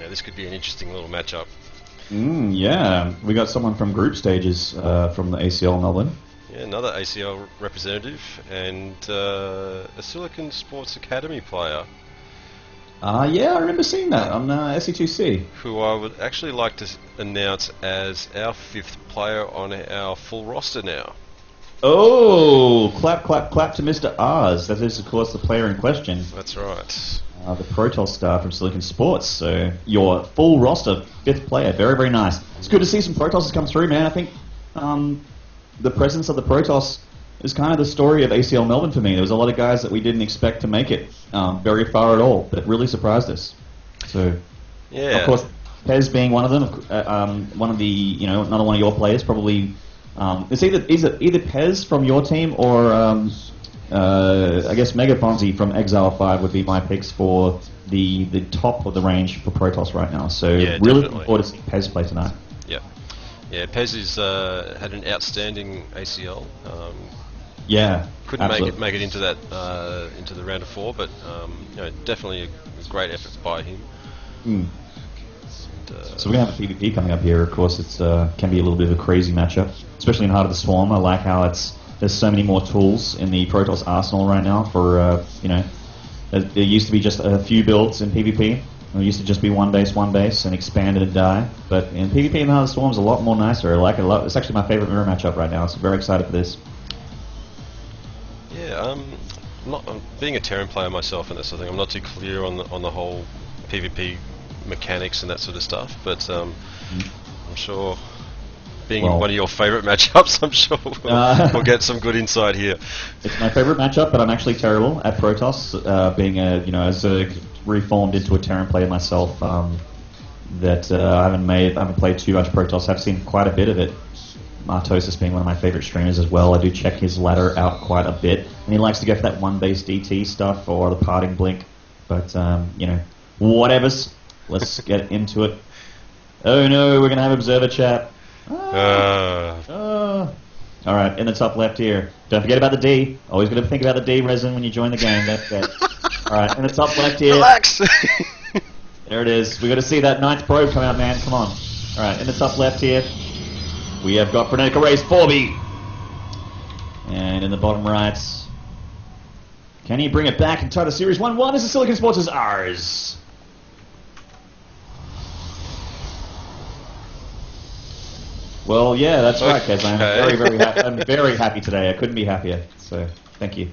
yeah, this could be an interesting little matchup. Yeah, we got someone from group stages from the ACL Melbourne. Yeah, another ACL representative and a Silicon Sports Academy player. Yeah, I remember seeing that on SE2C. Who I would actually like to announce as our 5th player on our full roster now. Oh, clap, clap, clap to Mr. Arze. That is, of course, the player in question. That's right. The Protoss star from Silicon Sports. So, your full roster, 5th player. Very, very nice. It's good to see some Protosses come through, man. I think the presence of the Protoss is kind of the story of ACL Melbourne for me. There was a lot of guys that we didn't expect to make it very far at all, but it really surprised us. So, yeah. Of course, Pez being one of them, one of the, another one of your players, probably. It's either Pez from your team or I guess Mega Fonzie from Exile 5 would be my picks for the top of the range for Protoss right now. So yeah, really looking forward to seeing Pez play tonight. Yeah, yeah. Pez is had an outstanding ACL. Yeah, couldn't absolutely. make it into that into the round of 4, but definitely a great effort by him. And, so we're gonna have a PvP coming up here. Of course, it's can be a little bit of a crazy matchup, especially in Heart of the Swarm. I like how there's so many more tools in the Protoss arsenal right now. For there used to be just a few builds in PvP. There used to just be one base, and expand and die. But in PvP, in Heart of the Swarm is a lot more nicer. I like it a lot. It's actually my favorite mirror matchup right now. So very excited for this. Yeah, being a Terran player myself and that sort of thing, I'm not too clear on the whole PvP mechanics and that sort of stuff, but I'm sure, being one of your favourite matchups, I'm sure we'll get some good insight here. It's my favourite matchup, but I'm actually terrible at Protoss, being as a reformed into a Terran player myself. That I haven't played too much Protoss. I've seen quite a bit of it. Martosis being one of my favourite streamers as well. I do check his ladder out quite a bit, and he likes to go for that one base DT stuff or the parting blink. But whatevers. Let's get into it. Oh no, we're gonna have observer chat. Alright, in the top left here. Don't forget about the D. Always gonna think about the D resin when you join the game. That's it. Alright, in the top left here. Relax! There it is. We gotta see that 9th probe come out, man. Come on. Alright, in the top left here, we have got Frenetic fourby. And in the bottom right, can he bring it back and tie the series 1-1 as the Silicon Sports is ours? Well, yeah, that's right, Kez. I'm very, very happy. I'm very happy today. I couldn't be happier. So, thank you.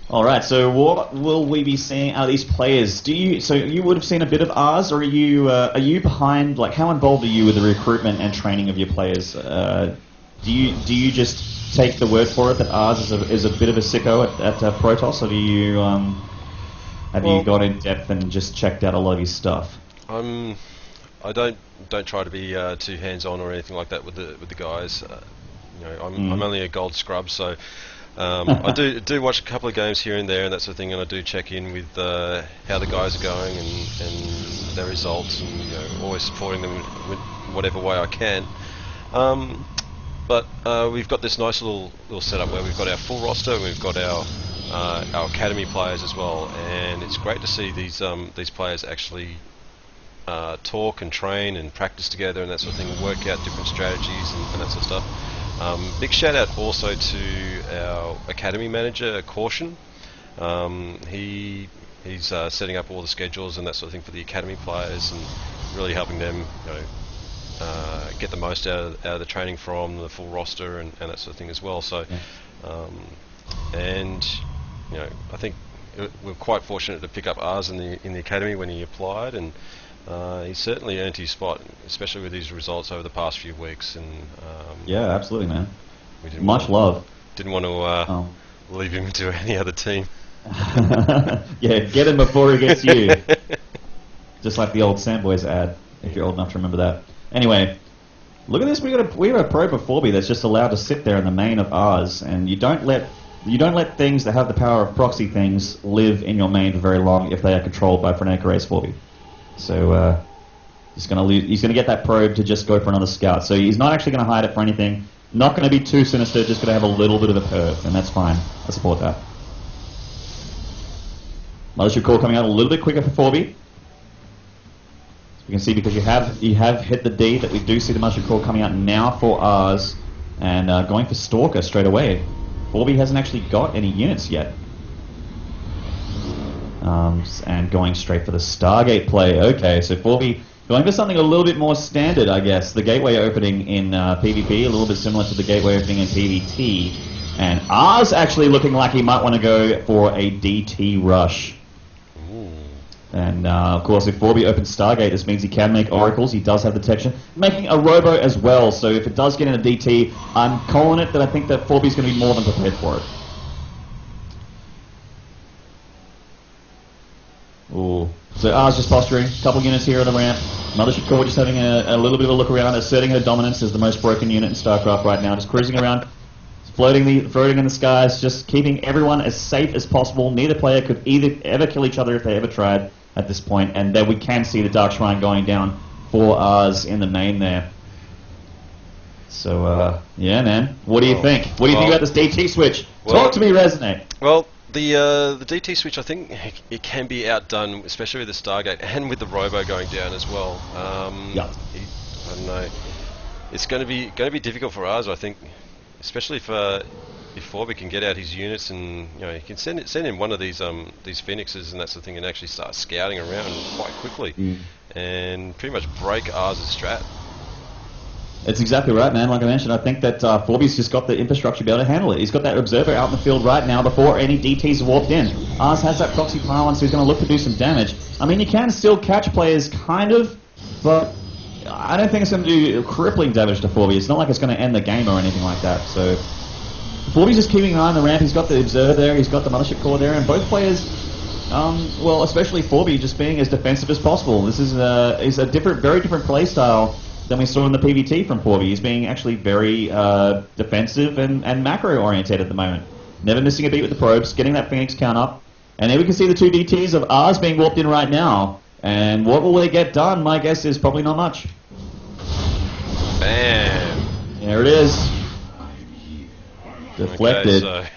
All right. So, what will we be seeing out of these players? So you would have seen a bit of ours, or are you behind? Like, how involved are you with the recruitment and training of your players? Do you just take the word for it that ours is a bit of a sicko at Protoss, or do you have you gone in depth and just checked out a lot of his stuff? I don't try to be too hands-on or anything like that with the guys. I'm only a gold scrub, so I do watch a couple of games here and there and that sort of thing, and I do check in with how the guys are going and their results, and always supporting them in whatever way I can. But we've got this nice little setup where we've got our full roster and we've got our academy players as well, and it's great to see these players actually talk and train and practice together and that sort of thing, and work out different strategies and that sort of stuff. Big shout out also to our academy manager, Caution. He's setting up all the schedules and that sort of thing for the academy players, and really helping them get the most out of the training from the full roster and that sort of thing as well. So, and I think we're quite fortunate to pick up ours in the academy when he applied, and he certainly earned his spot, especially with his results over the past few weeks. And yeah, absolutely, man. Much love. Didn't want to leave him to any other team. Yeah, get him before he gets you. Just like the old Sandboys ad, if you're old enough to remember that. Anyway, look at this. We have a probe of fourby that's just allowed to sit there in the main of ours, and you don't let things that have the power of proxy things live in your main for very long if they are controlled by Frenetic fourby. So he's gonna get that probe to just go for another scout. So he's not actually gonna hide it for anything. Not gonna be too sinister. Just gonna have a little bit of a perp, and that's fine. I support that. Mothership call coming out a little bit quicker for fourby. You can see because you have hit the D that we do see the mushroom core coming out now for ours, and going for Stalker straight away. fourby hasn't actually got any units yet. And going straight for the Stargate play. Okay, so fourby going for something a little bit more standard, I guess. The gateway opening in PvP, a little bit similar to the gateway opening in PvT. And ours actually looking like he might want to go for a DT rush. Ooh. And of course, if fourby opens Stargate, this means he can make oracles. He does have the detection, making a robo as well. So if it does get in a DT, I'm calling it that I think that fourby's going to be more than prepared for it. Ooh. So ours just posturing, a couple units here on the ramp. Mothership Core just having a little bit of a look around, asserting her dominance as the most broken unit in StarCraft right now, just cruising around, floating in the skies, just keeping everyone as safe as possible. Neither player could ever kill each other if they ever tried at this point, and then we can see the Dark Shrine going down for ours in the main there. So, yeah, man. What do you think? What do you think about this DT switch? Talk to me, Resonate. Well, the DT switch, I think it can be outdone, especially with the Stargate and with the Robo going down as well. Yeah. I don't know. It's going to be difficult for ours, I think, especially if fourby can get out his units and he can send in one of these Phoenixes and that's the thing, and actually start scouting around quite quickly and pretty much break ours' strat. It's exactly right, man. Like I mentioned, I think that fourby's just got the infrastructure to be able to handle it. He's got that observer out in the field right now before any DTs have walked in. Ours has that proxy pylon, so he's going to look to do some damage. I mean, you can still catch players, kind of, but I don't think it's going to do crippling damage to fourby. It's not like it's going to end the game or anything like that. So fourby's just keeping an eye on the ramp. He's got the observer there, he's got the mothership core there, and both players, well, especially fourby, just being as defensive as possible. This is a very different play style than we saw in the PvT from fourby. He's being actually very defensive and macro-oriented at the moment. Never missing a beat with the probes, getting that Phoenix count up. And there we can see the two DTs of ours being warped in right now. And what will they get done? My guess is probably not much. Bam! There it is. Deflected. Okay,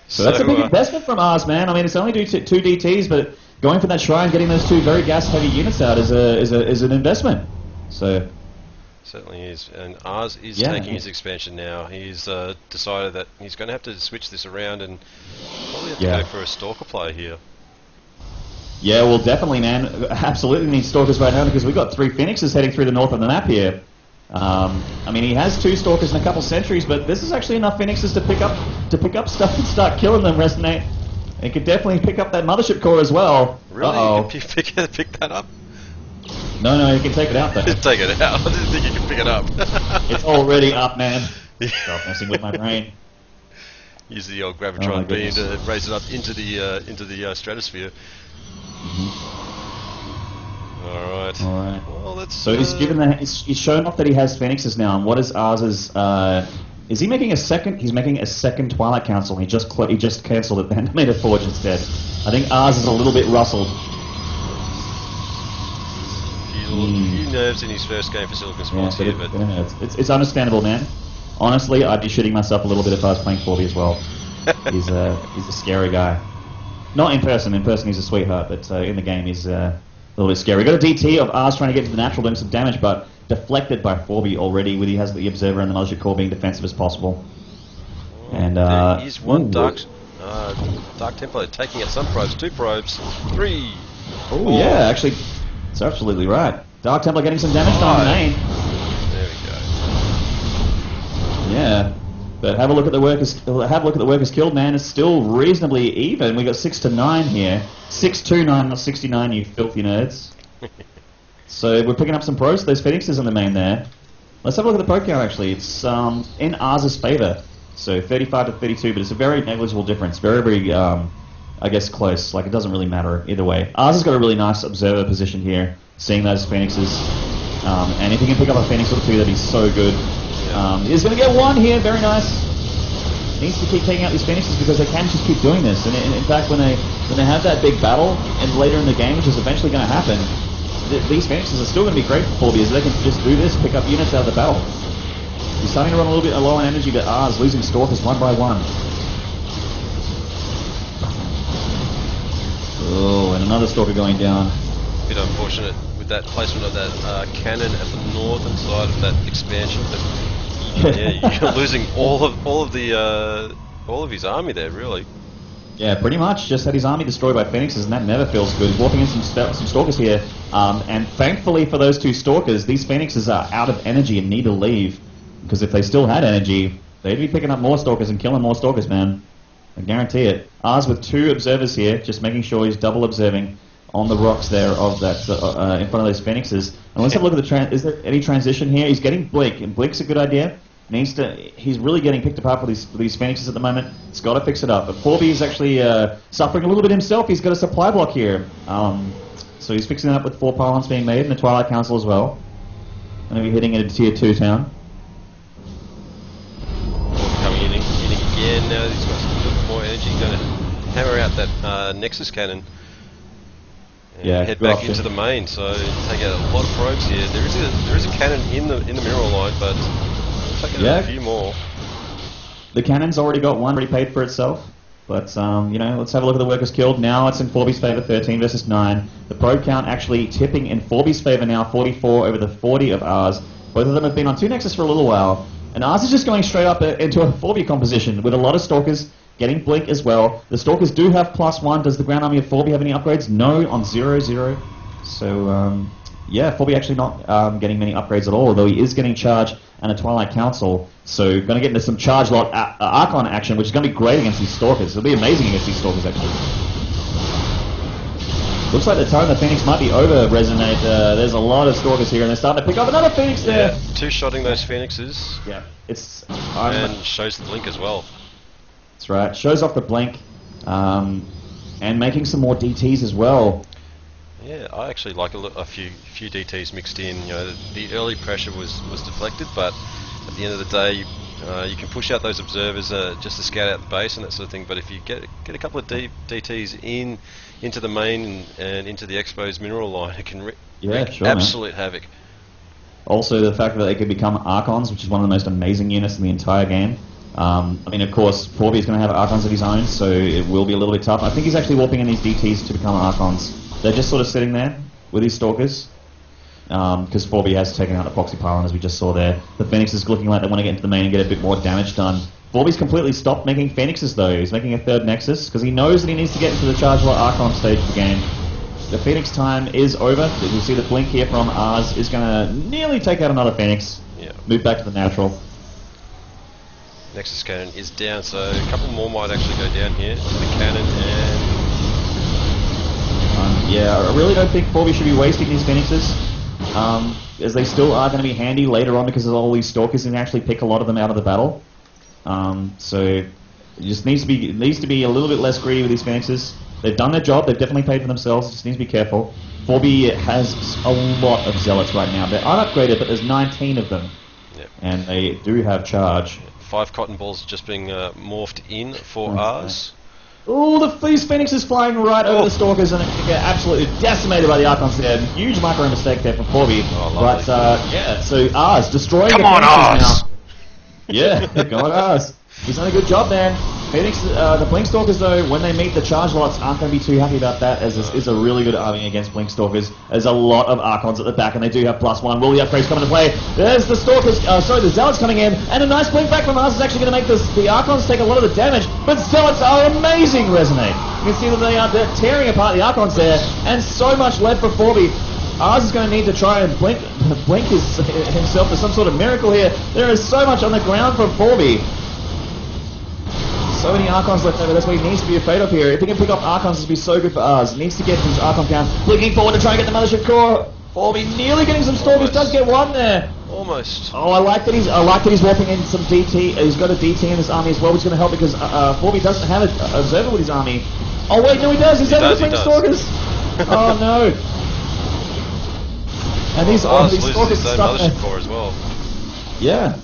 so that's a big investment from ours, man. I mean, it's only two DTs, but going for that shrine, getting those two very gas-heavy units out is an investment. So certainly is, and ours is taking his expansion now. He's decided that he's going to have to switch this around and probably have to go for a Stalker play here. Yeah, well, definitely, man. Absolutely need Stalkers right now because we've got 3 Phoenixes heading through the north of the map here. I mean, he has 2 Stalkers and a couple Sentries, but this is actually enough Phoenixes to pick up stuff and start killing them, Resonate. It could definitely pick up that Mothership Core as well. Really? You can pick that up? No, you can take it out, though. Take it out. I didn't think you could pick it up. It's already up, man. Stop messing with my brain. Use the old gravitron beam to raise it up into the stratosphere. All right. Well, that's so he's shown off that he has Phoenixes now. And what is ours? Is he making a second? He's making a second Twilight Council. He just cancelled it and made a Forge instead. I think ours is a little bit rustled. Few nerves in his first game for Silicon Sports here, but it's understandable, man. Honestly, I'd be shitting myself a little bit if I was playing fourby as well. He's a scary guy. Not in person. In person, he's a sweetheart, but in the game, he's a little bit scary. We got a DT of ours trying to get to the natural, doing some damage, but deflected by fourby already. With he has the observer and the Mothership Core being defensive as possible. And there is one Dark Templar taking out some probes, 2 probes, 3. Oh yeah, actually. That's absolutely right. Dark Templar getting some damage on the main. There we go. Yeah, but have a look at the workers killed, man. It's still reasonably even. We got 6 to 9 here. 6-2-9, not 69. You filthy nerds. So we're picking up some pros. There's Phoenixes in the main there. Let's have a look at the pro count. Actually, it's in ours' favor. So 35 to 32, but it's a very negligible difference. Very I guess close, like it doesn't really matter either way. Ours has got a really nice observer position here, seeing those Phoenixes. And if he can pick up a Phoenix or 2, that'd be so good. He's going to get 1 here, very nice. Needs to keep taking out these Phoenixes because they can just keep doing this. And in fact, when they have that big battle and later in the game, which is eventually going to happen, these Phoenixes are still going to be great for fourby as they can just do this, pick up units out of the battle. He's starting to run a little bit low on energy, but ours losing Stalkers 1 by 1. Oh, and another Stalker going down. Bit unfortunate with that placement of that cannon at the northern side of that expansion. But yeah, you're losing all of his army there, really. Yeah, pretty much. Just had his army destroyed by Phoenixes, and that never feels good. He's walking in some Stalkers here, and thankfully for those 2 Stalkers, these Phoenixes are out of energy and need to leave. Because if they still had energy, they'd be picking up more Stalkers and killing more Stalkers, man. I guarantee it. Ours with 2 observers here, just making sure he's double observing on the rocks there of that in front of those Phoenixes. And let's have a look at the is there any transition here? He's getting Blink, and Blink's a good idea. He's really getting picked apart for these Phoenixes at the moment. He's got to fix it up. But fourby is actually suffering a little bit himself. He's got a supply block here. So he's fixing it up with 4 pylons being made and the Twilight Council as well. Going to be hitting at a tier 2 town. Coming in again now. He's got a little bit more energy. Going to hammer out that Nexus cannon. And head back into the main. So take out a lot of probes here. There is a cannon in the mineral line, but taking out a few more. The cannon's already got 1 already paid for itself. But, you know, let's have a look at the workers killed. Now it's in fourby's favor, 13 versus 9. The probe count actually tipping in fourby's favor now, 44 over the 40 of ours. Both of them have been on 2 Nexus for a little while. And ours is just going straight up into a fourby composition with a lot of Stalkers getting Blink as well. The Stalkers do have +1. Does the ground army of fourby have any upgrades? No, on 0-0. So, yeah, fourby actually not getting many upgrades at all, although he is getting Charge and a Twilight Council. So going to get into some Charge Lot Archon action, which is going to be great against these Stalkers. It'll be amazing against these Stalkers, actually. Looks like the time the Phoenix might be over, Resonate. There's a lot of Stalkers here, and they're starting to pick up another Phoenix there. Yeah, 2-shotting those Phoenixes. Yeah, it's... and shows the Blink as well. That's right. Shows off the Blink, and making some more DTs as well. Yeah, I actually like a few DTs mixed in. You know, the early pressure was deflected, but at the end of the day, you can push out those observers just to scout out the base and that sort of thing. But if you get a couple of DTs into the main and into the exposed mineral line, it can wreak absolute havoc. Also, the fact that they can become Archons, which is one of the most amazing units in the entire game. I mean, of course, fourby is going to have Archons of his own, so it will be a little bit tough. I think he's actually warping in these DTs to become Archons. They're just sort of sitting there with his Stalkers, because fourby has taken out the Proxy Pylon, as we just saw there. The Phoenix is looking like they want to get into the main and get a bit more damage done. fourby's completely stopped making Phoenixes, though. He's making a 3rd Nexus, because he knows that he needs to get into the Charge Lot Archon stage of the game. The Phoenix time is over. You see the Blink here from ARze is going to nearly take out another Phoenix. Yeah. Move back to the natural. Nexus cannon is down, so a couple more might actually go down here. The cannon and... yeah, I really don't think fourby should be wasting these Phoenixes, as they still are going to be handy later on because of all these Stalkers and actually pick a lot of them out of the battle. So it just needs to be a little bit less greedy with these Phoenixes. They've done their job, they've definitely paid for themselves, just need to be careful. fourby has a lot of Zealots right now. They're unupgraded, but there's 19 of them. Yep. And they do have Charge. 5 cotton balls just being morphed in for ARze. Oh, these Phoenixes flying right over the Stalkers and get absolutely decimated by the Archons there. Huge micro mistake there from fourby. But yeah, so ARze destroying the Phoenixes now. Yeah, go on ARze. He's done a good job, man. Phoenix, the Blink Stalkers, though, when they meet the Charge Lots, aren't going to be too happy about that, as this is a really good army against Blink Stalkers. There's a lot of Archons at the back, and they do have +1. Will the upgrades come into play? There's the Stalkers, the Zealots coming in, and a nice Blink back from ARze is actually going to make the Archons take a lot of the damage, but Zealots are amazing, Resonate. You can see that they're tearing apart the Archons there, and so much lead for fourby. ARze is going to need to try and blink himself for some sort of miracle here. There is so much on the ground from fourby. So many Archons left over, that's what he needs to be afraid of here. If he can pick up Archons, this would be so good for ARze. He needs to get his Archon count. Blinking forward to try and get the Mothership Core. fourby nearly getting some Stalkers, does get one there. Almost. Oh, I like that he's warping in some DT. He's got a DT in his army as well, which is going to help because fourby doesn't have an observer with his army. Oh wait, no he does, he's able to bring Stalkers. Oh no. And these Stalkers his own Mothership Core as well. Yeah.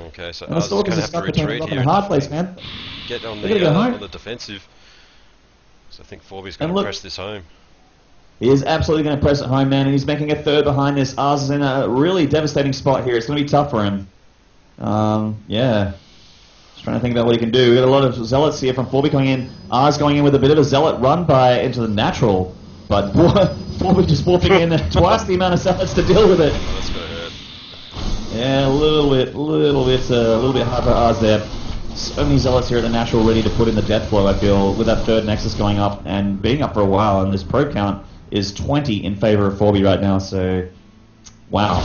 Okay, so the Stalkers are stuck between a hard place, man. Get on the defensive. So I think fourby's going to press this home. He is absolutely going to press it home, man, and he's making a 3rd behind this. ARze is in a really devastating spot here. It's going to be tough for him. Yeah. Just trying to think about what he can do. We've got a lot of Zealots here from fourby coming in. ARze going in with a bit of a Zealot run into the natural. But Fourby just warping in twice the amount of zealots to deal with it. Oh, that's gonna hurt. Yeah, a little bit hard for ours there. So many zealots here at the natural ready to put in the death blow, I feel, with that third nexus going up and being up for a while, and this probe count is 20 in favor of fourby right now, so wow.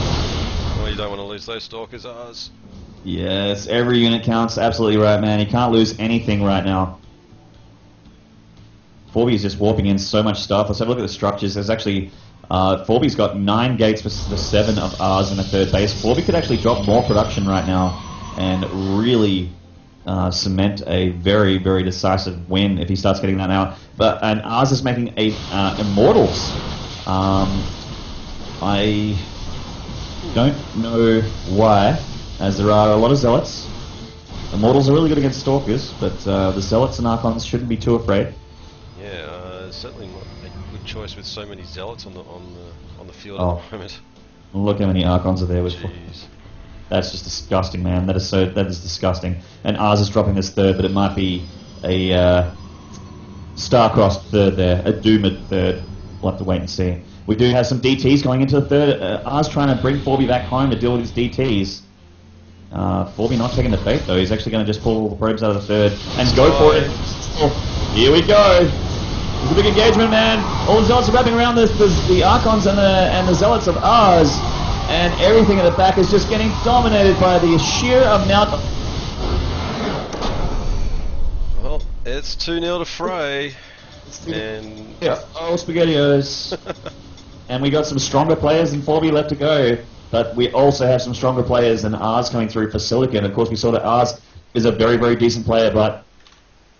Well, you don't want to lose those stalkers, ours. Yes, every unit counts, absolutely right, man. You can't lose anything right now. Fourby is just warping in so much stuff. Let's have a look at the structures. There's actually Fourby's got 9 gates for the 7 of ours in the third base. Fourby could actually drop more production right now and really cement a very, very decisive win if he starts getting that now. And ours is making a Immortals. I don't know why, as there are a lot of Zealots. Immortals are really good against Stalkers, but the Zealots and Archons shouldn't be too afraid. Yeah, certainly not a good choice with so many Zealots on the field at the moment. Look how many Archons are there with. Jeez. That's just disgusting, man. That is disgusting. And ours is dropping this third, but it might be a star-crossed third there, a doomed third. We'll have to wait and see. We do have some DTs going into the third. Ours trying to bring Fourby back home to deal with his DTs. Fourby not taking the bait though. He's actually going to just pull the probes out of the third and go for it. Oh, here we go. It's a big engagement, man. All the Zealots are wrapping around the Archons and the Zealots of ours. And everything at the back is just getting dominated by the sheer amount of... Well, it's 2-0 to Fray. And... yeah, SpaghettiOs. And we got some stronger players than Fourby left to go. But we also have some stronger players than ours coming through for Silicon. Of course, we saw that ours is a very, very decent player, but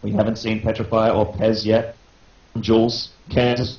we haven't seen Petrify or Pez yet. Jules, Kansas,